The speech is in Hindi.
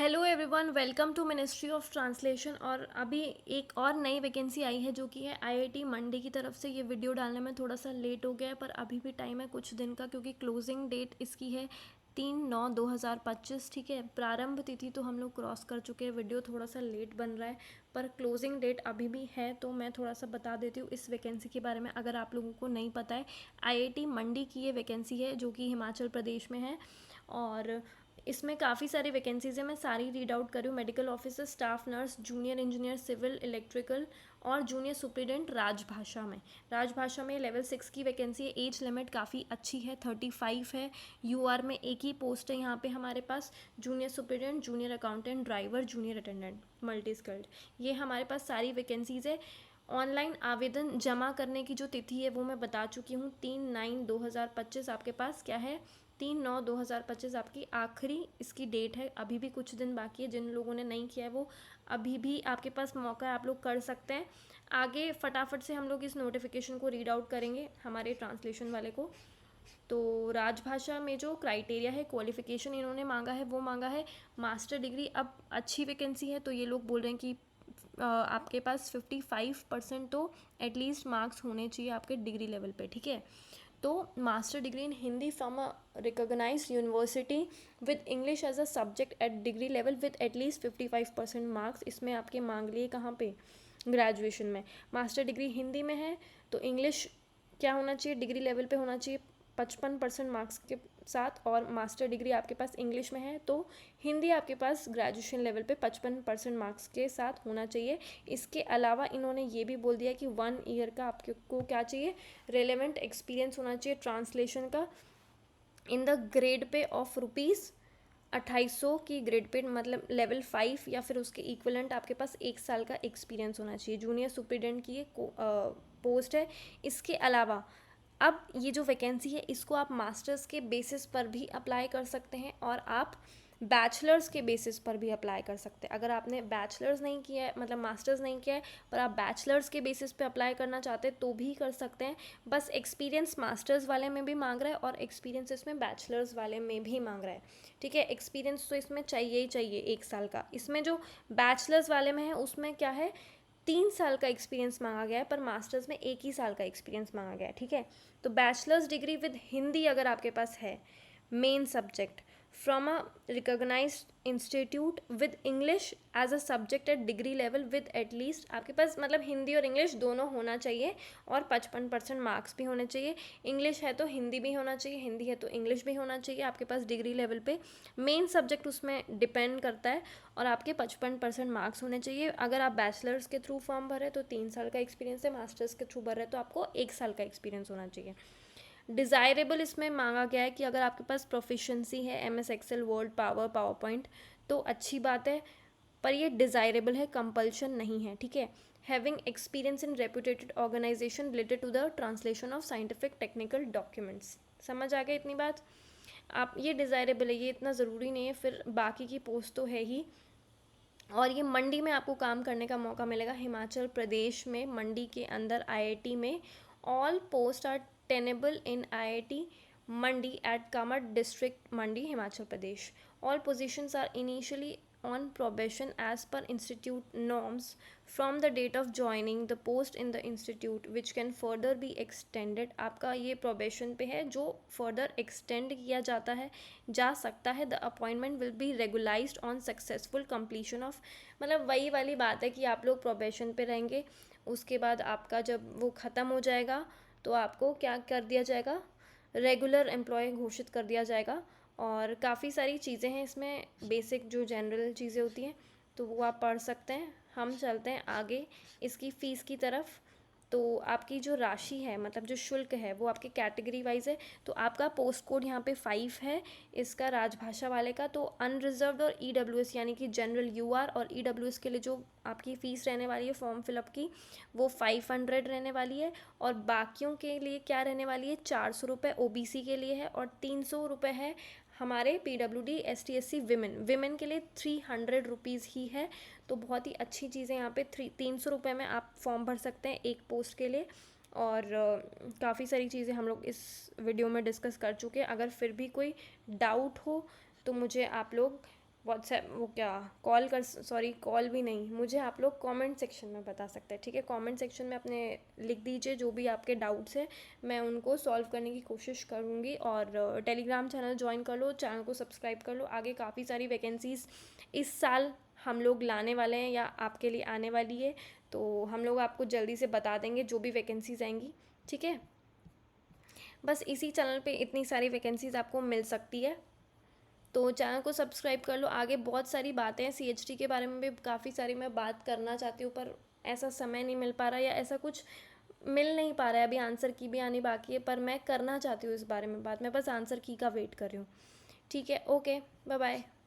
Hello everyone, welcome to ministry of translation. और अभी एक और नई वैकेंसी आई है जो कि है आईआईटी मंडी की तरफ से। ये वीडियो डालने में थोड़ा सा लेट हो गया है, पर अभी भी टाइम है कुछ दिन का, क्योंकि क्लोजिंग डेट इसकी है 3/9/2025। ठीक है, प्रारंभ तिथि तो हम लोग क्रॉस कर चुके हैं। वीडियो थोड़ा सा लेट बन रहा है, पर क्लोजिंग डेट अभी भी है, तो मैं थोड़ा सा बता देती हूँ इस वैकेंसी के बारे में अगर आप लोगों को नहीं पता है। आईआईटी मंडी की ये वैकेंसी है जो कि हिमाचल प्रदेश में है, और इसमें काफ़ी सारी वैकेंसीज है। मैं सारी रीड आउट करूँ। Medical officer, staff nurse, junior engineer civil electrical और जूनियर सुप्रिटेंडेंट राजभाषा में। राजभाषा में लेवल 6 की वैकेंसी है। एज लिमिट काफ़ी अच्छी है, 35 है। यूआर में एक ही पोस्ट है यहाँ पे हमारे पास, junior superintendent, junior accountant, driver, junior attendant, multi skilled. ये हमारे पास सारी वैकेंसीज है। ऑनलाइन आवेदन जमा करने की जो तिथि है वो मैं बता चुकी हूँ, 3/9/2025 आपके पास क्या है, 3/9/2025 आपकी आखिरी इसकी डेट है। अभी भी कुछ दिन बाकी है। जिन लोगों ने नहीं किया है वो अभी भी आपके पास मौका है, आप लोग कर सकते हैं। आगे फटाफट से हम लोग इस नोटिफिकेशन को रीड आउट करेंगे हमारे ट्रांसलेशन वाले को। तो राजभाषा में जो क्राइटेरिया है, क्वालिफिकेशन इन्होंने मांगा है, वो मांगा है मास्टर डिग्री। अब अच्छी वैकेंसी है तो ये लोग बोल रहे हैं कि आपके पास 55% तो एटलीस्ट मार्क्स होने चाहिए आपके डिग्री लेवल पे। ठीक है, तो master degree in Hindi from a recognized university with English as a subject at degree level with at least 55% marks, इसमें आपके मांग लिए कहाँ पे, ग्रेजुएशन में। मास्टर डिग्री हिंदी में है तो इंग्लिश क्या होना चाहिए, डिग्री लेवल पे होना चाहिए 55% मार्क्स के साथ। और मास्टर डिग्री आपके पास इंग्लिश में है तो हिंदी आपके पास ग्रेजुएशन लेवल पे 55% मार्क्स के साथ होना चाहिए। इसके अलावा इन्होंने ये भी बोल दिया कि 1 ईयर का आपको क्या चाहिए, रेलेवेंट एक्सपीरियंस होना चाहिए ट्रांसलेशन का, in the grade pay of rupees 2800 की ग्रेड पे, मतलब लेवल 5 या फिर उसके इक्वलेंट आपके पास 1 साल का एक्सपीरियंस होना चाहिए। जूनियर सुप्रिटेंडेंट की ये पोस्ट है। इसके अलावा अब ये जो वैकेंसी है इसको आप मास्टर्स के बेसिस पर भी अप्लाई कर सकते हैं और आप बैचलर्स के बेसिस पर भी अप्लाई कर सकते हैं। अगर आपने बैचलर्स नहीं किया है, मतलब मास्टर्स नहीं किया है, पर आप बैचलर्स के बेसिस पे अप्लाई करना चाहते हैं तो भी कर सकते हैं। बस एक्सपीरियंस मास्टर्स वाले में भी मांग रहा है और एक्सपीरियंस इसमें बैचलर्स वाले में भी मांग रहा है। ठीक है, एक्सपीरियंस तो इसमें चाहिए ही चाहिए 1 साल का। इसमें जो बैचलर्स वाले में है उसमें क्या है, 3 साल का एक्सपीरियंस मांगा गया है, पर मास्टर्स में 1 ही साल का एक्सपीरियंस मांगा गया है। ठीक है, तो बैचलर्स डिग्री विद हिंदी अगर आपके पास है main subject from a recognized institute with English as a subject at degree level with at least, आपके पास मतलब हिंदी और इंग्लिश दोनों होना चाहिए और 55% मार्क्स भी होने चाहिए। इंग्लिश है तो हिंदी भी होना चाहिए, हिंदी है तो इंग्लिश भी होना चाहिए आपके पास डिग्री लेवल पे। मेन सब्जेक्ट उसमें डिपेंड करता है और आपके 55% मार्क्स होने चाहिए। अगर आप बैचलर्स के थ्रू फॉर्म भरे तो 3 साल का एक्सपीरियंस है, मास्टर्स के थ्रू भर रहे तो आपको 1 साल का एक्सपीरियंस होना चाहिए। डिज़ायरेबल इसमें मांगा गया है कि अगर आपके पास प्रोफिशिएंसी है MS Excel, Word, PowerPoint तो अच्छी बात है, पर ये डिज़ायरेबल है, कंपल्शन नहीं है। ठीक है, having experience in reputed organization related to the translation of scientific technical documents. समझ आ गया इतनी बात। आप ये डिज़ायरेबल है, ये इतना ज़रूरी नहीं है, फिर बाकी की पोस्ट तो है ही। और ये मंडी में आपको काम करने का मौका मिलेगा, हिमाचल प्रदेश में मंडी के अंदर आईआईटी में। All post are tenable in IIT Mandi at Kamand district Mandi, Himachal Pradesh. All positions are initially on probation as per institute norms from the date of joining the post in the institute which can further be extended। आपका ये probation पे है जो further extend किया जाता है, जा सकता है। the appointment will be regularized on successful completion of, मतलब वही वाली बात है कि आप लोग probation पे रहेंगे, उसके बाद आपका जब वो ख़त्म हो जाएगा तो आपको क्या कर दिया जाएगा, रेगुलर एम्प्लॉय घोषित कर दिया जाएगा। और काफ़ी सारी चीज़ें हैं इसमें, बेसिक जो जनरल चीज़ें होती हैं तो वो आप पढ़ सकते हैं। हम चलते हैं आगे इसकी फ़ीस की तरफ। तो आपकी जो राशि है, मतलब जो शुल्क है, वो आपके कैटेगरी वाइज है। तो आपका पोस्ट कोड यहाँ पे 5 है इसका राजभाषा वाले का। तो अनरिजर्व्ड और ईडब्ल्यूएस यानी कि जनरल यूआर और ईडब्ल्यूएस के लिए जो आपकी फ़ीस रहने वाली है फॉर्म फिलअप की, वो 500 रहने वाली है। और बाकियों के लिए क्या रहने वाली है, 400 रुपये ओबीसी के लिए है और 300 रुपये है हमारे पीडब्ल्यूडी एसटी एससी विमेन के लिए 300 रुपीज़ ही है। तो बहुत ही अच्छी चीज़ है यहाँ पे। 300 रुपये में आप फॉर्म भर सकते हैं एक पोस्ट के लिए। और काफ़ी सारी चीज़ें हम लोग इस वीडियो में डिस्कस कर चुके हैं। अगर फिर भी कोई डाउट हो तो मुझे आप लोग व्हाट्सएप वो क्या कॉल कर, सॉरी कॉल भी नहीं, मुझे आप लोग कमेंट सेक्शन में बता सकते हैं, ठीक है। कमेंट सेक्शन में अपने लिख दीजिए जो भी आपके डाउट्स हैं, मैं उनको सॉल्व करने की कोशिश करूँगी। और टेलीग्राम चैनल ज्वाइन कर लो, चैनल को सब्सक्राइब कर लो। आगे काफ़ी सारी वैकेंसीज़ इस साल हम लोग लाने वाले हैं या आपके लिए आने वाली है, तो हम लोग आपको जल्दी से बता देंगे जो भी वैकेंसीज़ आएंगी, ठीक है। बस इसी चैनल पे इतनी सारी वैकेंसीज़ आपको मिल सकती है, तो चैनल को सब्सक्राइब कर लो। आगे बहुत सारी बातें हैं, CHT के बारे में भी काफ़ी सारी मैं बात करना चाहती हूँ, पर ऐसा समय नहीं मिल पा रहा या ऐसा कुछ मिल नहीं पा रहा है। अभी आंसर की भी आनी बाकी है, पर मैं करना चाहती हूँ इस बारे में बात, मैं बस आंसर की का वेट कर रही हूँ, ठीक है। Okay, bye bye.